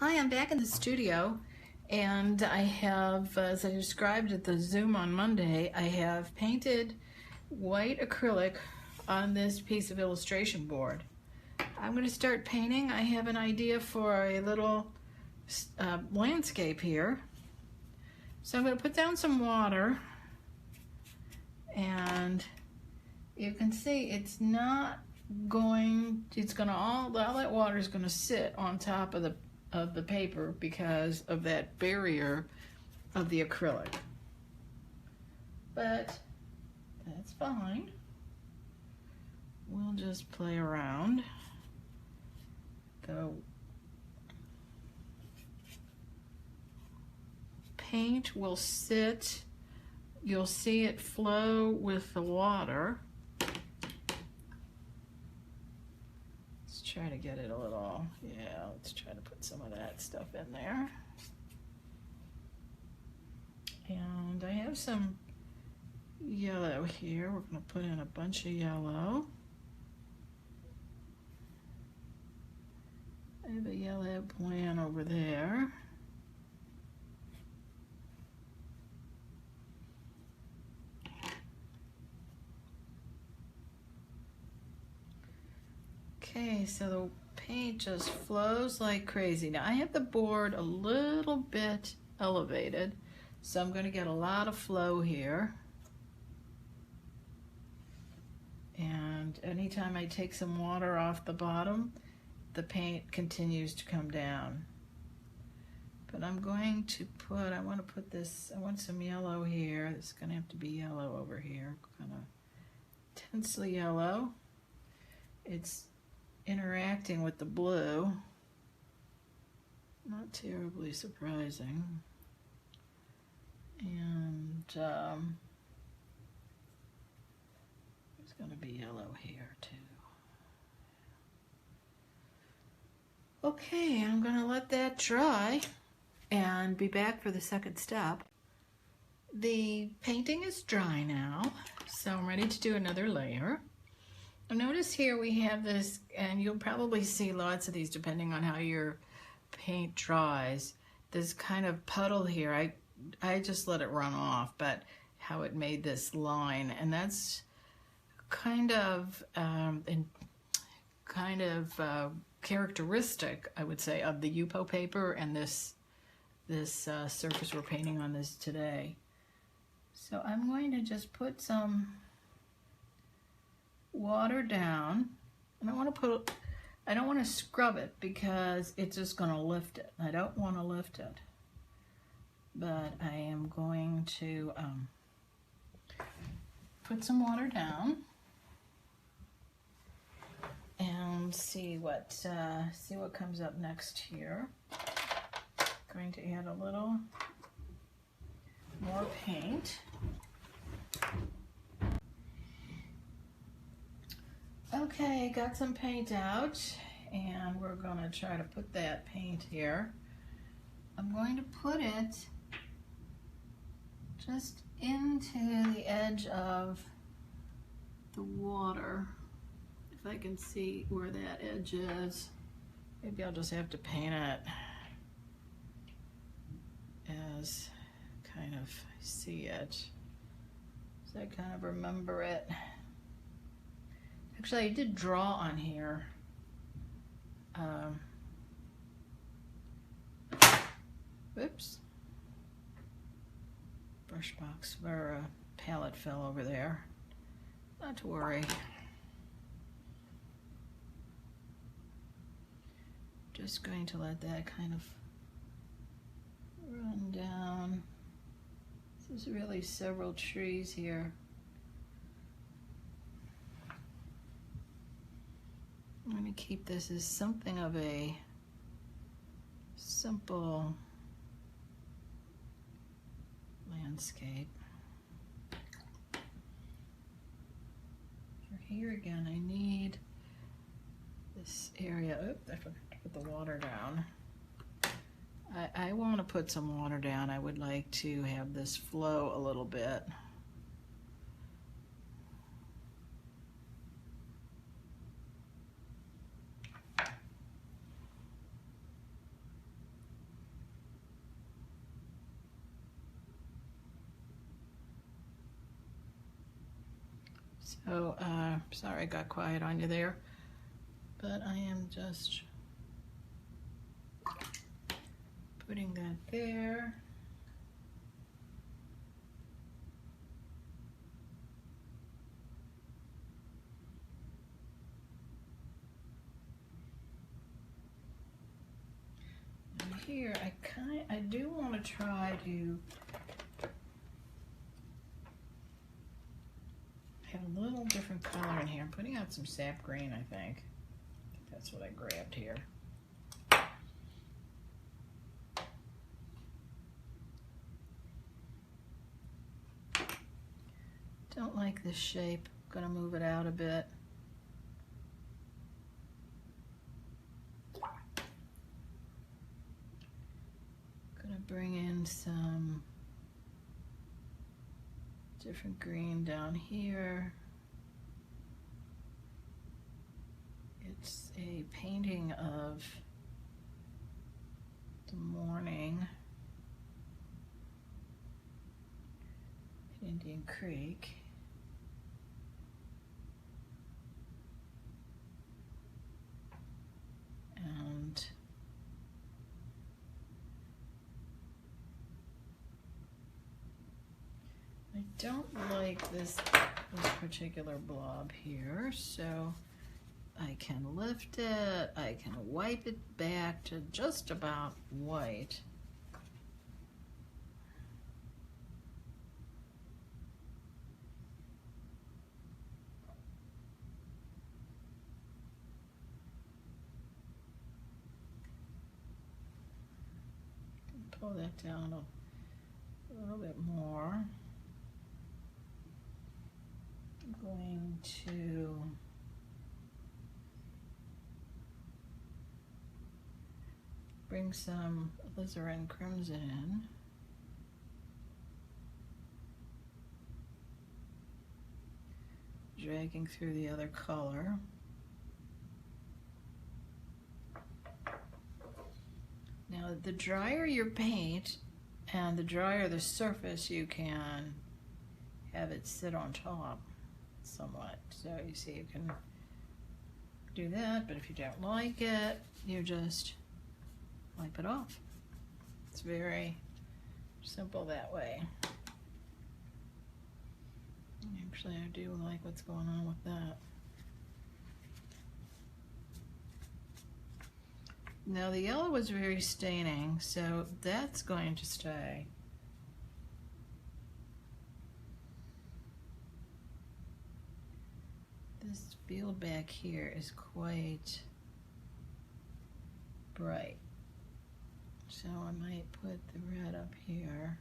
Hi, I'm back in the studio, and I have, as I described at the Zoom on Monday, I have painted white acrylic on this piece of illustration board. I'm going to start painting. I have an idea for a little landscape here. So I'm going to put down some water, and you can see it's not going, all that water is going to sit on top of the paper because of that barrier of the acrylic. But that's fine. We'll just play around. The paint will sit, you'll see it flow with the water. Let's try to get it a little, let's try to put some of that stuff in there. And I have some yellow here. We're going to put in a bunch of yellow. I have a yellow plan over there. Okay, so the paint just flows like crazy. Now I have the board a little bit elevated, so I'm going to get a lot of flow here. And anytime I take some water off the bottom, the paint continues to come down. But I'm going to put, I want some yellow here. It's going to have to be yellow over here, kind of intensely yellow. It's interacting with the blue. Not terribly surprising. And there's going to be yellow here too. Okay, I'm going to let that dry and be back for the second step. The painting is dry now, so I'm ready to do another layer. Notice here we have this, and you'll probably see lots of these depending on how your paint dries. This kind of puddle here, I just let it run off, but how it made this line, and that's kind of characteristic, I would say, of the yupo paper and this surface we're painting on this today. So I'm going to just put some water down. And I don't want to scrub it because it's just going to lift it. I don't want to lift it. But I am going to put some water down and see what comes up next here. Going to add a little more paint. Okay, got some paint out, and we're going to try to put that paint here. I'm going to put it just into the edge of the water. If I can see where that edge is, maybe I'll just have to paint it as kind of see it, so I kind of remember it. Actually, I did draw on here. Whoops. Brush box or a palette fell over there. Not to worry. Just going to let that kind of run down. There's really several trees here. I'm going to keep this as something of a simple landscape. For here again, I need this area. Oops, I forgot to put the water down. I want to put some water down. I would like to have this flow a little bit. So, sorry I got quiet on you there, but I am just putting that there. And here, I do want to try to have a little different color in here. I'm putting out some sap green, I think. That's what I grabbed here. Don't like this shape. I'm gonna move it out a bit. Gonna bring in some different green down here. It's a painting of the morning at Indian Creek. And I don't like this particular blob here, so I can lift it, I can wipe it back to just about white. Pull that down a little bit more. I'm going to bring some alizarin crimson in. Dragging through the other color. Now, the drier your paint and the drier the surface, you can have it sit on top somewhat. So you see, you can do that, but if you don't like it, you just wipe it off. It's very simple that way. Actually, I do like what's going on with that. Now the yellow was very staining, so that's going to stay. This field back here is quite bright, so I might put the red up here.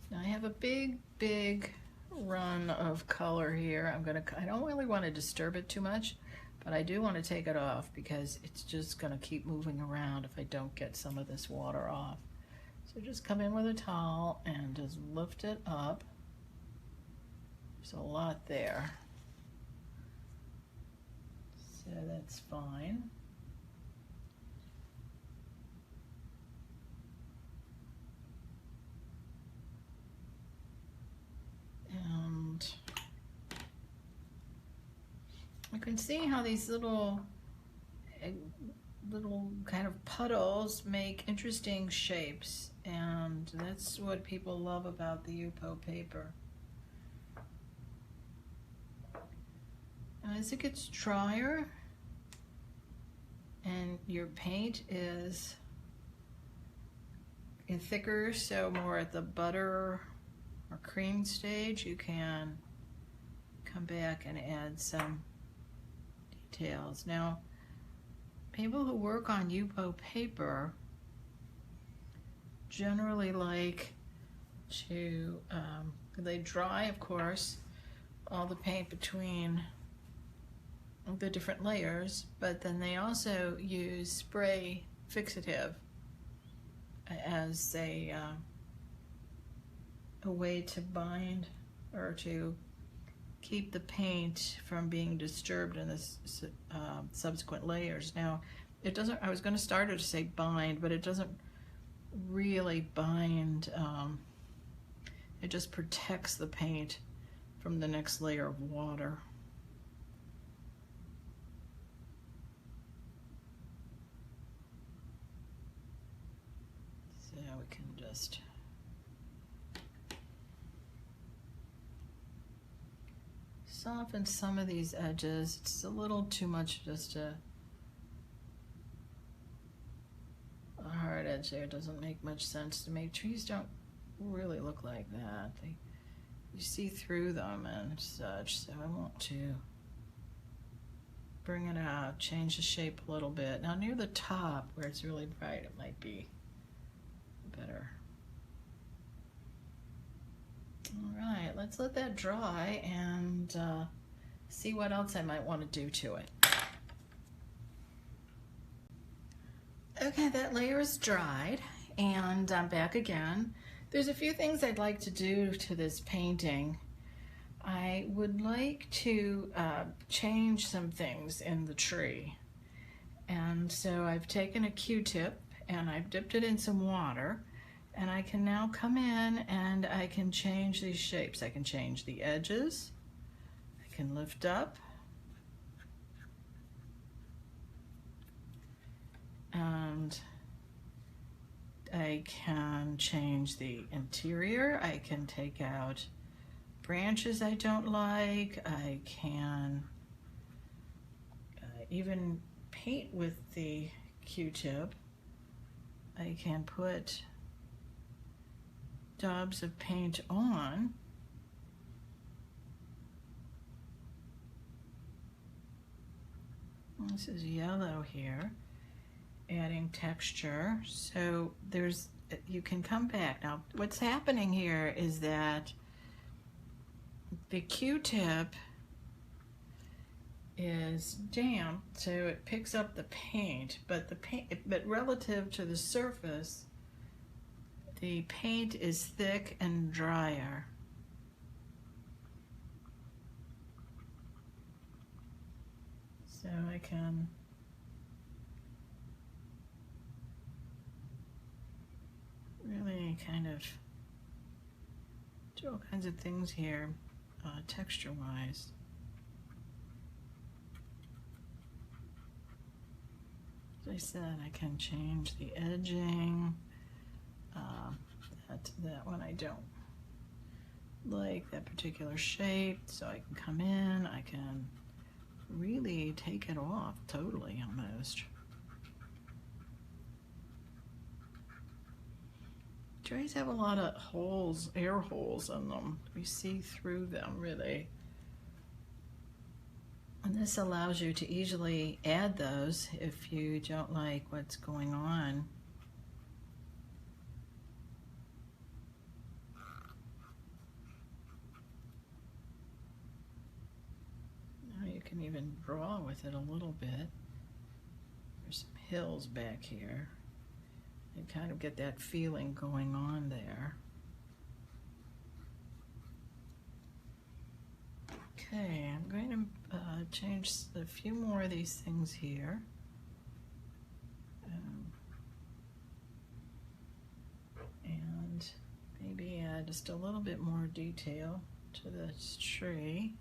Now I have a big run of color here. I don't really want to disturb it too much, but I do want to take it off because it's just going to keep moving around if I don't get some of this water off. So just come in with a towel and just lift it up. There's a lot there. So that's fine. And you can see how these little kind of puddles make interesting shapes, and that's what people love about the yupo paper. And as it gets drier and your paint is thicker, so more at the butter or cream stage, you can come back and add some details. Now, people who work on yupo paper generally like to, they dry, of course, all the paint between the different layers, but then they also use spray fixative as a way to bind or to keep the paint from being disturbed in the subsequent layers. Now, it doesn't, I was going to start it to say bind, but it doesn't really bind. It just protects the paint from the next layer of water. So we can just soften some of these edges. It's a little too much just a hard edge there. It doesn't make much sense to me. Trees don't really look like that. You see through them and such, so I want to bring it out, change the shape a little bit. Now near the top where it's really bright, it might be better. All right, let's let that dry and see what else I might want to do to it. Okay, that layer is dried and I'm back again. There's a few things I'd like to do to this painting. I would like to change some things in the tree. And so I've taken a Q-tip and I've dipped it in some water, and I can now come in and I can change these shapes. I can change the edges, I can lift up, and I can change the interior. I can take out branches I don't like. I can even paint with the Q-tip. I can put daubs of paint on. This is yellow here, adding texture. So you can come back. Now what's happening here is that the Q-tip is damp, so it picks up the paint, but relative to the surface, the paint is thick and drier. So I can really kind of do all kinds of things here, texture-wise. As I said, I can change the edging. That one I don't like, that particular shape, so I can come in, I can really take it off totally almost. Trees have a lot of holes, air holes in them. We see through them really. And this allows you to easily add those if you don't like what's going on. Now you can even draw with it a little bit. There's some hills back here. You kind of get that feeling going on there. Okay, I'm going to change a few more of these things here. And maybe add just a little bit more detail to this tree.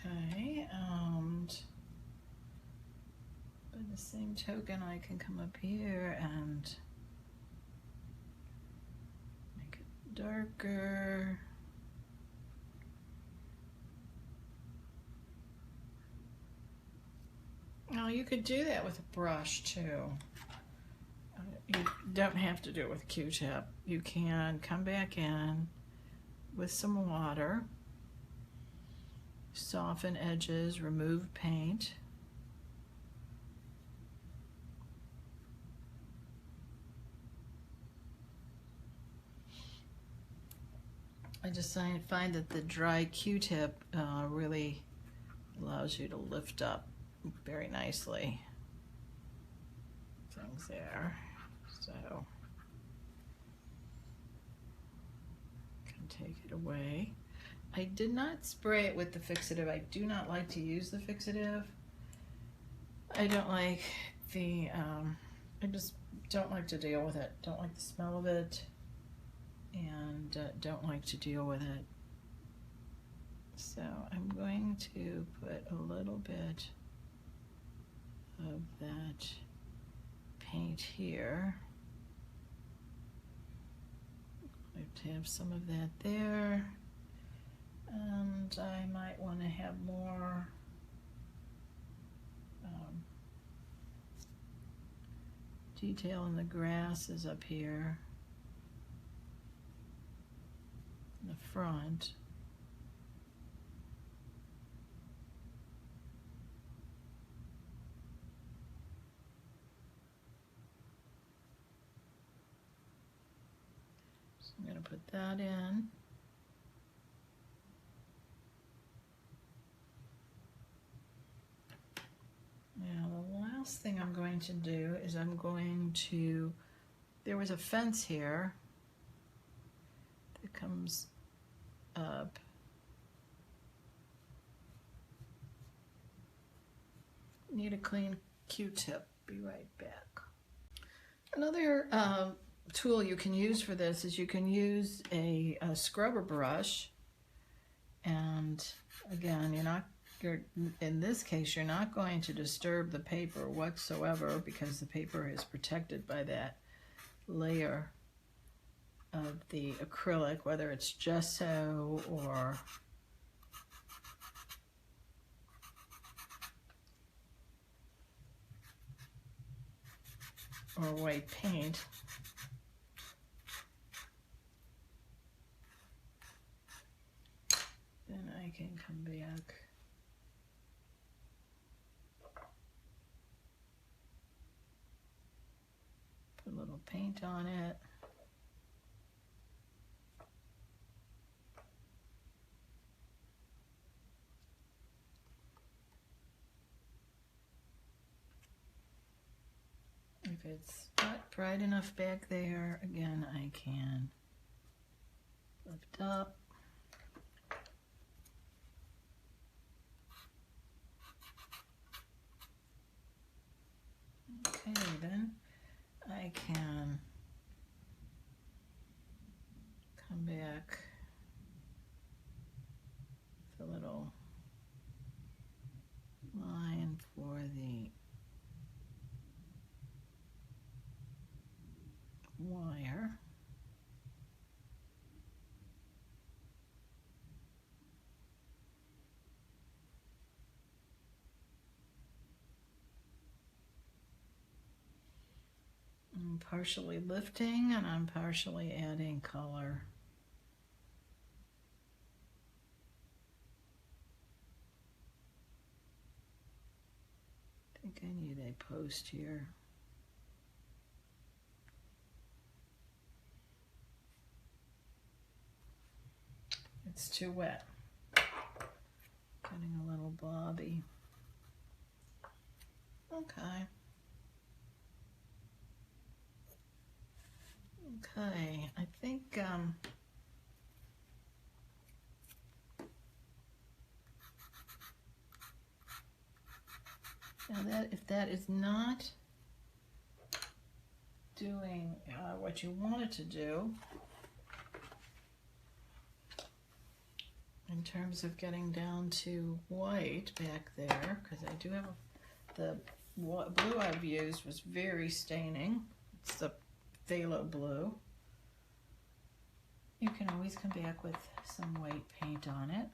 Okay, and by the same token, I can come up here and make it darker. Now you could do that with a brush too. You don't have to do it with a Q-tip. You can come back in with some water, soften edges, remove paint. I just find that the dry Q-tip really allows you to lift up very nicely things there. So can take it away. I did not spray it with the fixative. I do not like to use the fixative. I don't like the, I just don't like to deal with it. Don't like the smell of it, and don't like to deal with it. So I'm going to put a little bit of that paint here. I have to have some of that there, and I might want to have more detail in the grasses up here in the front. So I'm going to put that in. Now the last thing I'm going to do is I'm going to, there was a fence here that comes up. Need a clean Q-tip. Be right back. Another tool you can use for this is you can use a scrubber brush, and again, in this case you're not going to disturb the paper whatsoever because the paper is protected by that layer of the acrylic, whether it's gesso or white paint. Then I can come back put a little paint on it. If it's not bright enough back there, again, I can lift up. Okay, then I can come back with a little line for the wire. I'm partially lifting and I'm partially adding color. I think I need a post here. It's too wet. Getting a little blobby. Okay. Okay, I think now that if that is not doing what you want it to do in terms of getting down to white back there, because I do have the blue I've used was very staining. It's the phthalo blue. You can always come back with some white paint on it.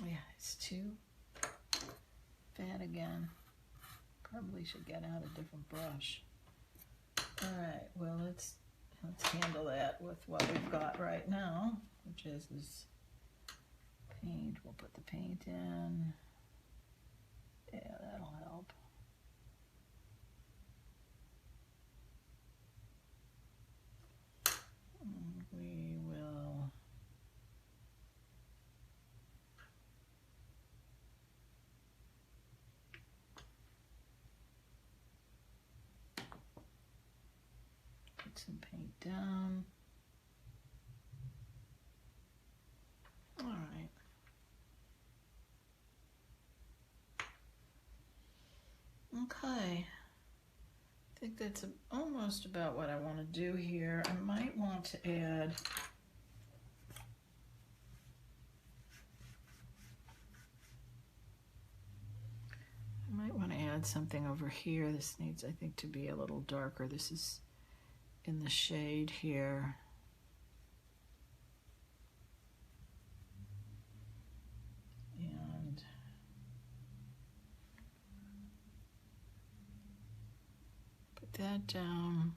Yeah, it's too fat again. Probably should get out a different brush. All right, well, let's handle that with what we've got right now, which is this paint. We'll put the paint in. Yeah, that'll help. And we will put some paint down. All right. Okay. I think that's almost about what I want to do here. I might want to add something over here. This needs, I think, to be a little darker. This is in the shade here. And put that down.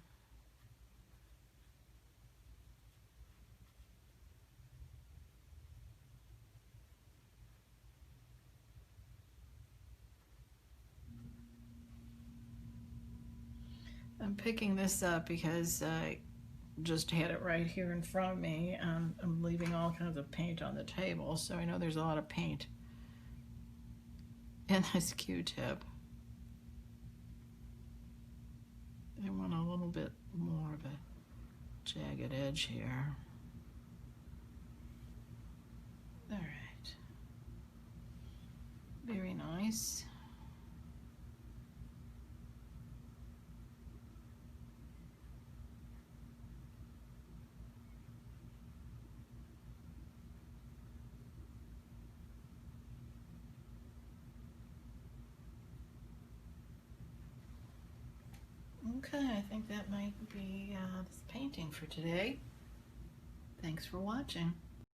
I'm picking this up because I just had it right here in front of me, and I'm leaving all kinds of paint on the table, so I know there's a lot of paint in this Q-tip. I want a little bit more of a jagged edge here. All right. Very nice. Okay, I think that might be this painting for today. Thanks for watching.